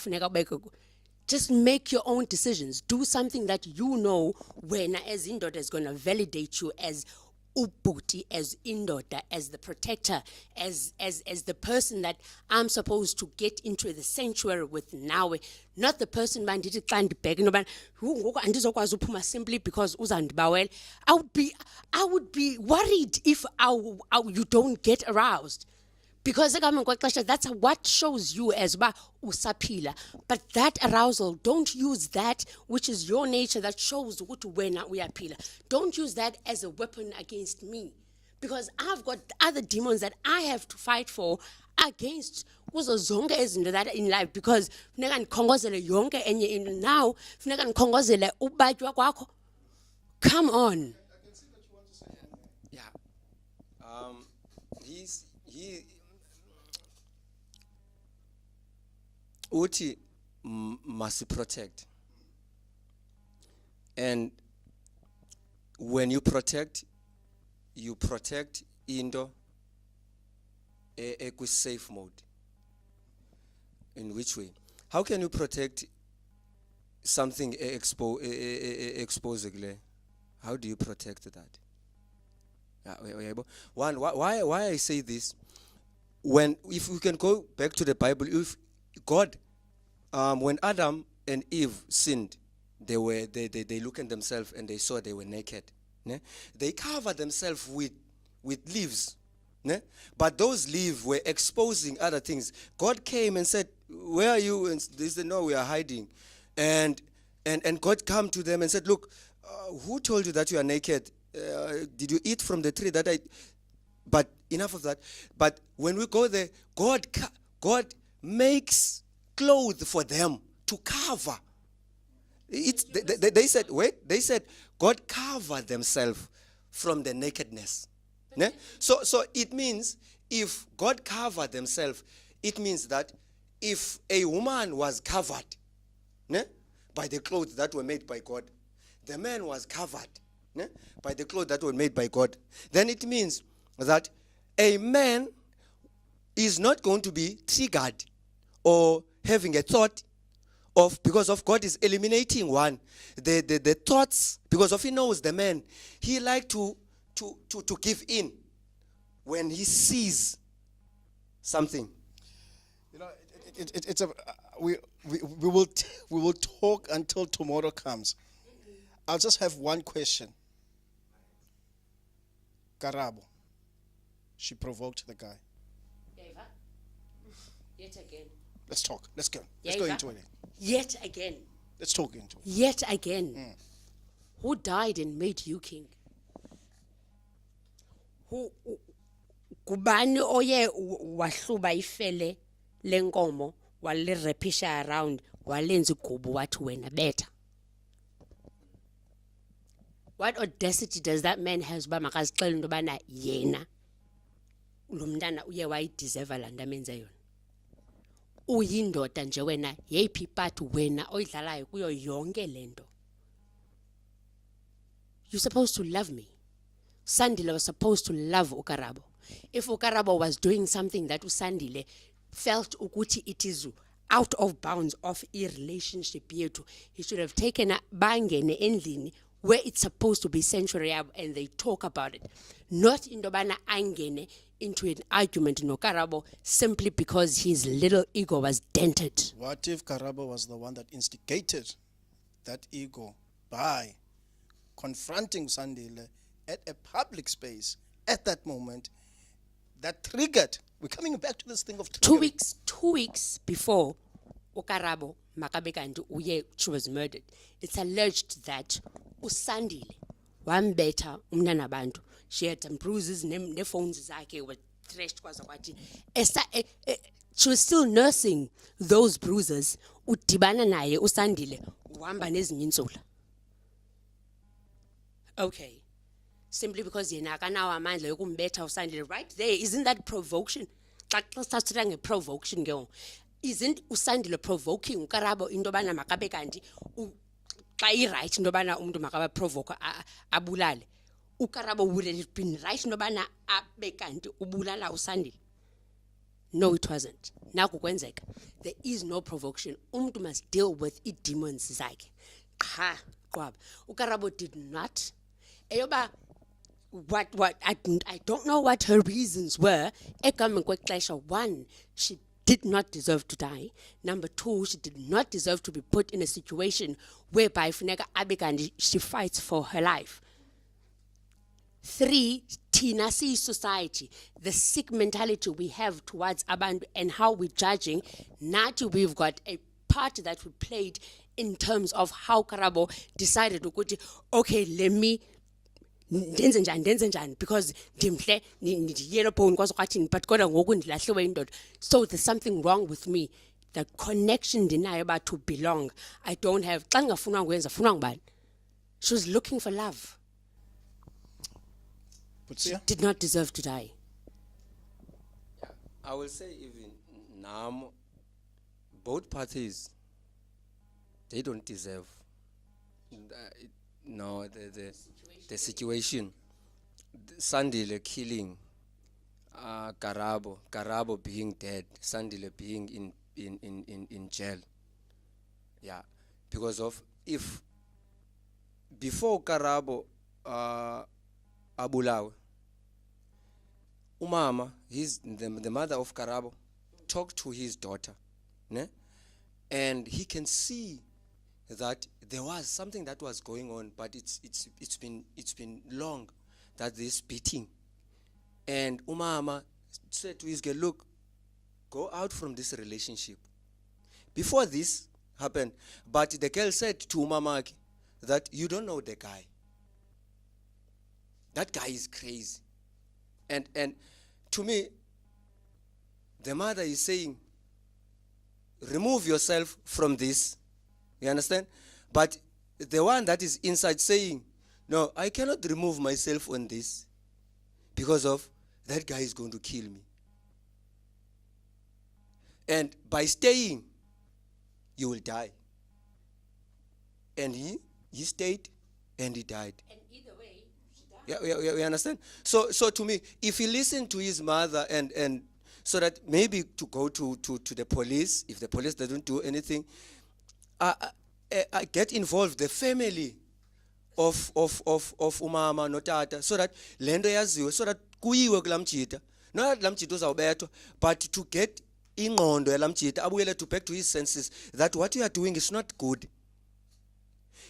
Just make your own decisions. Do something that you know when as indoda is going to validate you as ubhuti, as indoda, as the protector, as the person that I'm supposed to get into the sanctuary with now, not the person bandithi xa ndibheka noba ngoku andizokwazi uphuma simply because uzandibawela. I would be worried if you don't get aroused. Because that's what shows you as ba usapila. But that arousal, don't use that which is your nature that shows ukuthi wena uyapila. Don't use that as a weapon against me. Because I've got other demons that I have to fight for against kuzo zonke izinto that in life. Because funeka ndikhongozele yonke enye into. Now funeka ndikhongozele ubatywa kwakho. Come on. I can see that you want to say something. Yeah. Uti must protect. And when you protect indo a safe mode. In which way? How can you protect something exposed? How do you protect that? One, why I say this? If we can go back to the Bible, if God, when Adam and Eve sinned, they looked at themselves and they saw they were naked. Ne? They covered themselves with leaves. Ne? But those leaves were exposing other things. God came and said, "Where are you?" And they said, "No, we are hiding." And God came to them and said, "Look, who told you that you are naked? Did you eat from the tree that I?" But enough of that. But when we go there, God makes clothes for them to cover. They said God covered themselves from the nakedness. Ne? So it means if God covered themselves, it means that if a woman was covered, ne, by the clothes that were made by God, the man was covered, ne, by the clothes that were made by God, then it means that a man is not going to be triggered or having a thought of, because of God is eliminating one, the thoughts, because of he knows the man, he like to give in when he sees something. You know, it's a we will talk until tomorrow comes. I'll just have one question. Karabo, she provoked the guy. Yet again. Let's talk. Let's go. Let's go into it. Yet again. Let's talk into it. Yet again. Who died and made you king? Who kubani oye wahluba ifele lenkomo walirepisha around walenza igubu wathi wena beta? What audacity does that man has ba makazixela into bana yena lo mntana uye wayideserve la nto amenze yona? Uyindoda nje wena, yeyiphi part wena oyidlalayo kuyo yonke lento? You're supposed to love me. Sandile was supposed to love Ukarabo. If Ukarabo was doing something that Usandile felt ukuthi it is out of bounds of a relationship yethu, he should have taken a bangene endlini where it's supposed to be sanctuary and they talk about it. Not indobana angene into an argument no Karabo simply because his little ego was dented. What if Karabo was the one that instigated that ego by confronting Sandile at a public space at that moment that triggered? We're coming back to this thing of triggering. 2 weeks before Ukarabo Makabekandu Uye she was murdered, it's alleged that Usandile wambetha umntana bantu. She had some bruises, ne phones zakhe were thrashed kwaza kwathi. She was still nursing those bruises. Udibana naye Usandile uhamba nezinye insula. Okay. Simply because yena akanawo amandla yokumbetha Usandile right there, isn't that provocation? Xa sithatha ngeprovocation ke, isn't Usandile provoking Ukarabo into bana makabe kanti xa right into bana umuntu makaba provoke abulale? uKarabo would have been right nobana abe kanti ubulala uSandile. No, it wasn't. Naku kwenzeka. There is no provocation. Umuntu must deal with demons zakhe. Cha, qwaba. uKarabo did not. Eyoba what I don't know what her reasons were. Ekuhambeni kwexesha, one, she did not deserve to die. Number two, she did not deserve to be put in a situation whereby funeka abe kanti she fights for her life. Three, Tina see society, the sick mentality we have towards abantu and how we're judging. Nati, we've got a part that we played in terms of how Karabo decided ukuthi, okay, let me ndenze njani because ndimhle yellow bone kwazi kwathini but kodwa ngoku ndilahliwe indoda. So there's something wrong with me. The connection dinayo about to belong. I don't have xa ngafuna ukwenza funa ngubani. She was looking for love. She did not deserve to die. I will say even now, both parties, they don't deserve the situation. Sandile killing, Karabo being dead, Sandile being in jail. Yeah, because of if before Karabo abulawe, umama, the mother of Karabo, talked to his daughter, ne? And he can see that there was something that was going on, but it's been long that this beating. And umama said to his girl, look, go out from this relationship. Before this happened, but the girl said to umama that you don't know the guy. That guy is crazy. And to me, the mother is saying, remove yourself from this. You understand? But the one that is inside saying, no, I cannot remove myself on this because of that guy is going to kill me. And by staying, you will die. And he stayed and he died. And either way, she died. Yeah, you understand? So to me, if he listened to his mother and so that maybe to go to the police, if the police doesn't do anything, I get involved, the family of umama notata, so that lendo yaziwe, so that kuyiwe kulamchita, not that lamchita uzawubethwa, but to get ingqondo yalamchita abuyele to back to his senses that what you are doing is not good.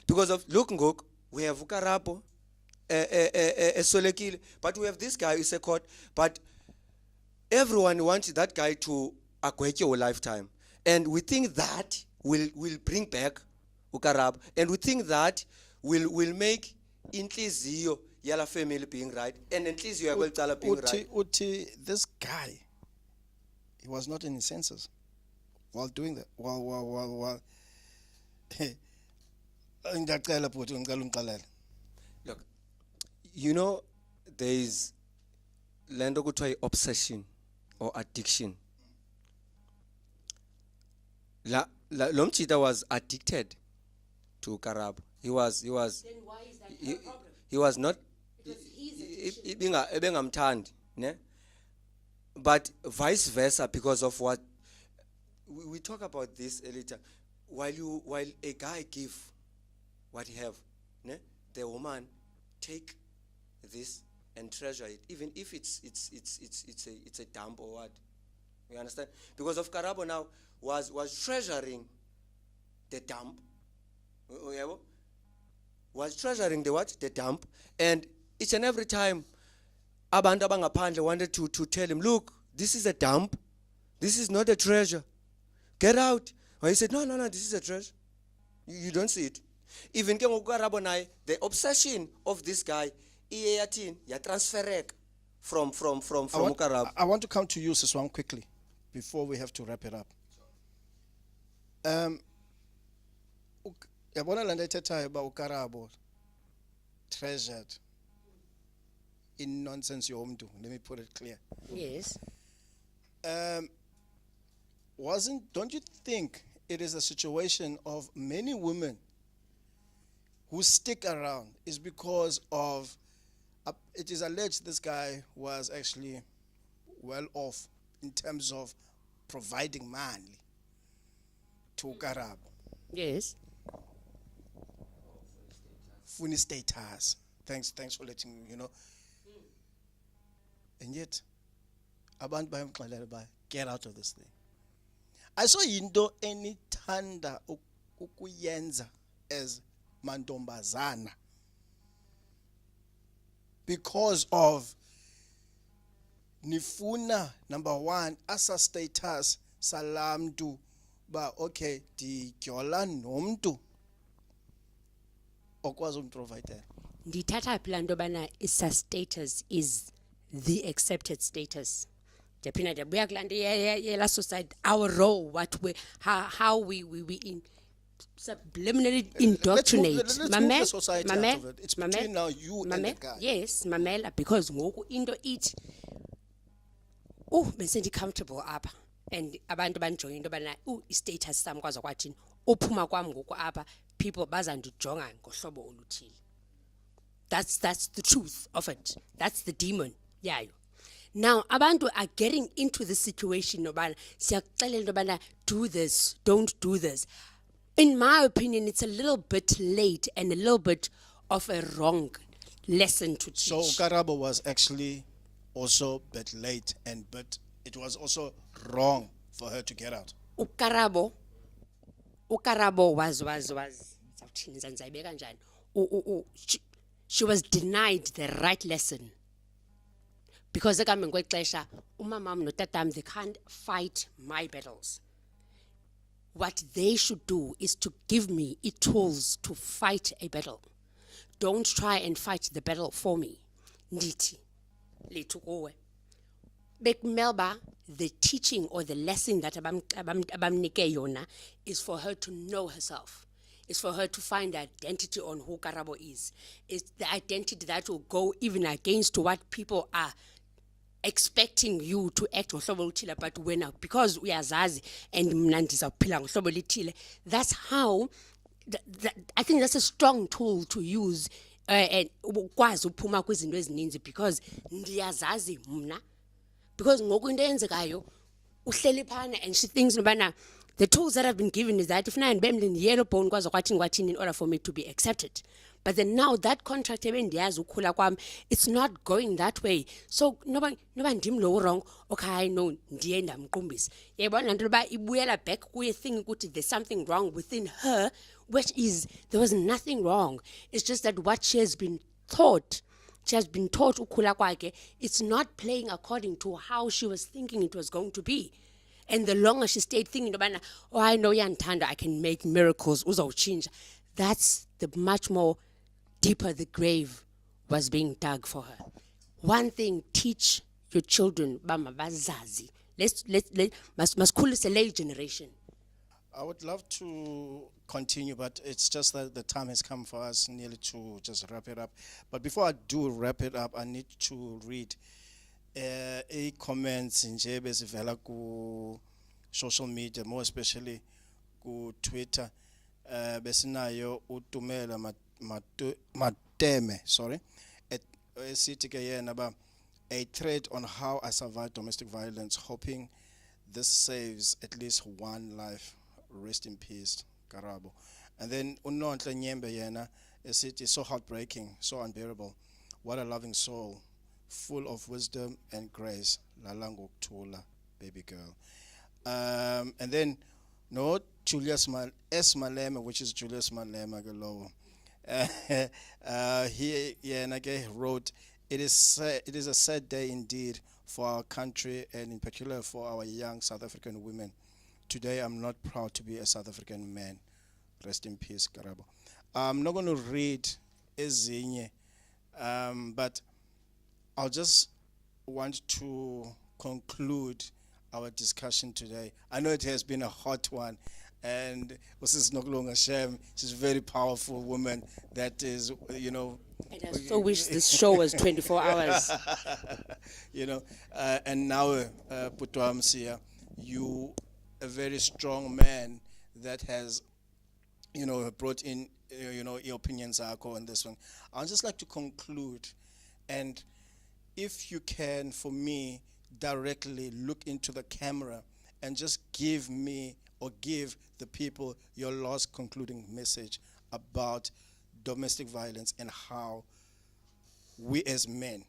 Because of look ngok, we have uKarabo esolekile, but we have this guy is a court, but everyone wants that guy to agwetye your lifetime, and we think that will bring back uKarabo, and we think that will make inhliziyo yala family being right, and inhliziyo yakwelcala being right. Uti, this guy, he was not in his senses while doing that. While Look, you know, there is lendo kuthiwa obsession or addiction. Lo mchita was addicted to Karabo. He was. Then why is that her problem? He was not. Because he's Ebengamthandi, ne? But vice versa, because of what we talk about this later. While a guy give what he have, ne? The woman take this and treasure it, even if it's a dump or what. You understand? Because of Karabo now was treasuring the dump. Was treasuring the what? The dump. And each and every time abantu abangaphandle wanted to tell him, look, this is a dump. This is not a treasure. Get out. Or he said, no, this is a treasure. You don't see it. Even the obsession of this guy, ya transferek from Ukarabo. I want to come to you, Siswang, quickly before we have to wrap it up. Yabona lento ethethayo ba uKarabo treasured in nonsense yomuntu. Let me put it clear. Yes. Don't you think it is a situation of many women who stick around is because of It is alleged this guy was actually well off in terms of providing money to Karabo. Yes. Funny status. Thanks for letting me, And yet, abantu bayamxelela ba get out of this thing. I saw into enithanda ukuyenza as mantombazana because of nifuna number one asa status salamtu ba okay digyola nomntu okwazi umprovide. Ndithatha phi lanto bana isa status is the accepted status. Japina jabuya kulanda yela society, our role, what we how we in subliminally indoctrinate. Let's move the society out of it. It's between now you and the guy. Yes, mamela, because ngoku into it bese comfortable apha and abantu banjonga into bana status sam kwaza kwathini uphuma kwami ngoku apha people bazandijonga ngohlobo oluthile. That's the truth of it. That's the demon yayo. Now abantu are getting into this situation nobana siyakuxelela nobana do this, don't do this. In my opinion, it's a little bit late and a little bit of a wrong lesson to teach. So Karabo was actually also a bit late but it was also wrong for her to get out. Ukarabo was she was denied the right lesson. Because they can't fight my battles. What they should do is to give me tools to fight a battle. Don't try and fight the battle for me. Nditi. Letu Melba, the teaching or the lesson that abamnike yona is for her to know herself. It's for her to find the identity on who Karabo is. It's the identity that will go even against what people are expecting you to act ngohlobo oluthile, but when because uyazazi and mna ndizaphila ngohlobo oluthile, that's how I think that's a strong tool to use and ukwazi uphuma kwizinto ezininzi because ndiyazazi mna, because ngoku into eyenzekayo uhleli phana and she thinks nobana the tools that I've been given is that if na ndibemle yellow bone kwaza kwathini in order for me to be accepted. But then now that contract it's not going that way. So noba ndim lo wrong, okay, no ndiye ndamqumbisa. Yebona lanto ba ibuyela back kuye thing ukuthi there's something wrong within her, which is there was nothing wrong. It's just that what she has been taught ukhula kwakhe, it's not playing according to how she was thinking it was going to be. And the longer she stayed thinking about, I know yantanda, I can make miracles, change. That's the much more deeper the grave was being dug for her. One thing, teach your children bama bazazi. Let's maskulisa Leyo generation. I would love to continue, but it's just that the time has come for us nearly to just wrap it up. But before I do wrap it up, I need to read comments nje bezivela ku social media, more especially ku Twitter. Besinayo utumela mateme, sorry, esithi ke yena ba a thread on how I survived domestic violence, hoping this saves at least one life. Rest in peace, Karabo. And then Unontle Nyembe yena esithi so heartbreaking, so unbearable. What a loving soul, full of wisdom and grace. Lalango Tula, baby girl. And then no Julius Malema, which is Julius Malema Galowo. He wrote, it is a sad day indeed for our country and in particular for our young South African women. Today I'm not proud to be a South African man. Rest in peace, Karabo. I'm not going to read ezinye, but I'll just want to conclude our discussion today. I know it has been a hot one, and Mrs. Nokulunga Shem, she's a very powerful woman that is, And I so wish this show was 24 hours. And now, Putwa Msia, you a very strong man that has, brought in, your opinions on this one. I'd just like to conclude And if you can, for me, directly look into the camera and just give me or give the people your last concluding message about domestic violence and how we as men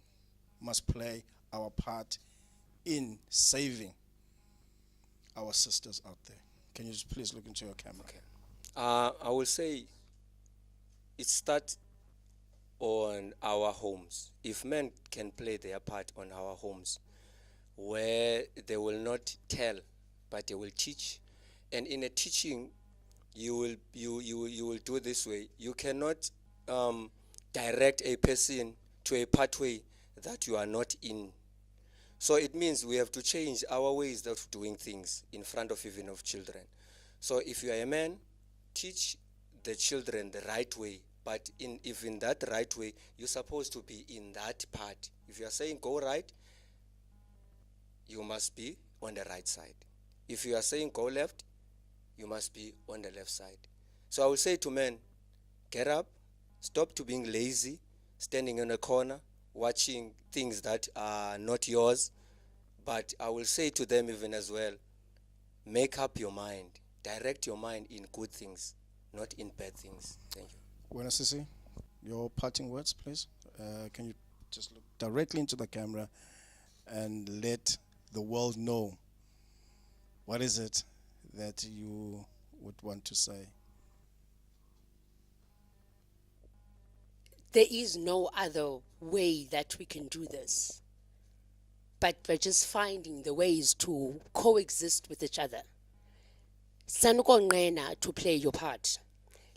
must play our part in saving our sisters out there. Can you just please look into your camera? Okay. I will say it starts on our homes. If men can play their part on our homes, where they will not tell, but they will teach, and in a teaching, you will do this way. You cannot direct a person to a pathway that you are not in. So it means we have to change our ways of doing things in front of even of children. So if you are a man, teach the children the right way. But if in that right way, you're supposed to be in that part. If you are saying go right, you must be on the right side. If you are saying go left, you must be on the left side. So I will say to men, get up, stop to being lazy, standing in a corner, watching things that are not yours. But I will say to them even as well, make up your mind, direct your mind in good things, not in bad things. Thank you. Buena Sisi, your parting words, please. Can you just look directly into the camera and let the world know what is it that you would want to say? There is no other way that we can do this, but by just finding the ways to coexist with each other. Sanukonqena to play your part.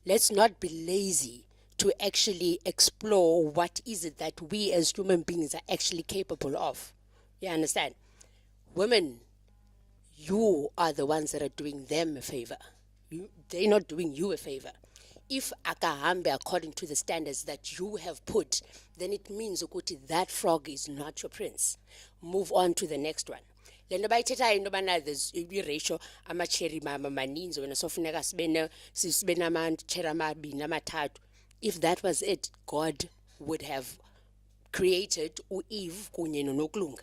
Let's not be lazy to actually explore what is it that we as human beings are actually capable of. You understand? Women, you are the ones that are doing them a favor. They're not doing you a favor. If akahambe according to the standards that you have put, then it means ukuthi that frog is not your prince. Move on to the next one. Le nto bayithethayo into yobana there's i-ratio ama-cherry maninzi wena sofuneka sibe nama-cherry amabini amathathu. If that was it, God would have created Eve kunye noNokulunga.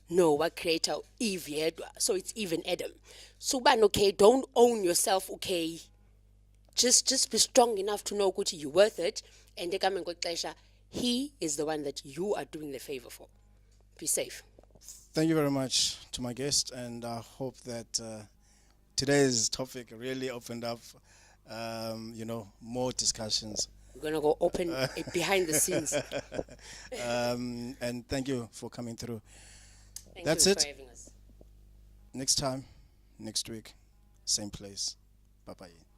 No, what creator Eve yedwa, so it's even Adam. So ban okay, don't own yourself, okay. Just be strong enough to know ukuthi you're worth it, and ekameni kwexesha, he is the one that you are doing the favor for. Be safe. Thank you very much to my guest, and I hope that today's topic really opened up, more discussions. We're gonna go open it behind the scenes. And thank you for coming through. Thank you for having us. Next time, next week, same place. Bye-bye.